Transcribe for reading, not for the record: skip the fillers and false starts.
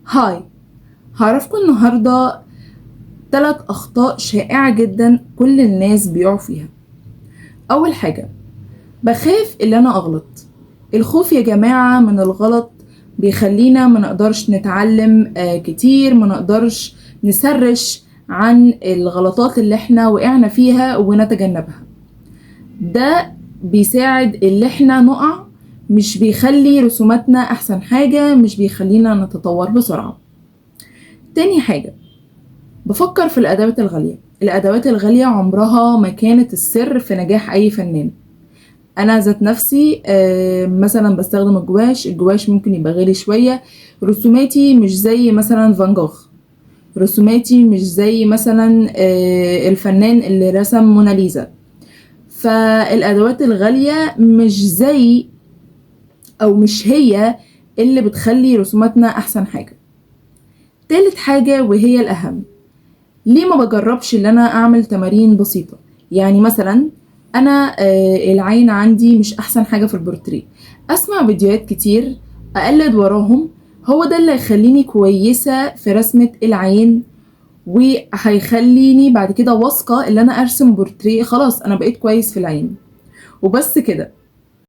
هاي، هعرفكم النهاردة 3 أخطاء شائعة جدا كل الناس بيقعوا فيها. أول حاجة، بخاف اللي أنا أغلط. الخوف يا جماعة من الغلط بيخلينا ما نقدرش نتعلم كتير، ما نقدرش نسرش عن الغلطات اللي احنا وقعنا فيها ونتجنبها. ده بيساعد اللي احنا نقع، مش بيخلي رسوماتنا أحسن حاجة، مش بيخلينا نتطور بسرعة. تاني حاجة، بفكر في الأدوات الغالية. الأدوات الغالية عمرها ما كانت السر في نجاح أي فنان. أنا ذات نفسي مثلا بستخدم الجواش ممكن يبقى غالي شوية. رسوماتي مش زي مثلا فان جوخ، رسوماتي مش زي مثلا الفنان اللي رسم موناليزا. فالأدوات الغالية مش زي أو مش هي اللي بتخلي رسوماتنا أحسن حاجة. تالت حاجة وهي الأهم، ليه ما بجربش ان انا اعمل تمارين بسيطة؟ يعني مثلا انا العين عندي مش احسن حاجة في البورتريه، اسمع فيديوهات كتير، اقلد وراهم. هو ده اللي هيخليني كويسة في رسمة العين، وهيخليني بعد كده واثقة ان انا ارسم بورتريه. خلاص انا بقيت كويس في العين وبس كده.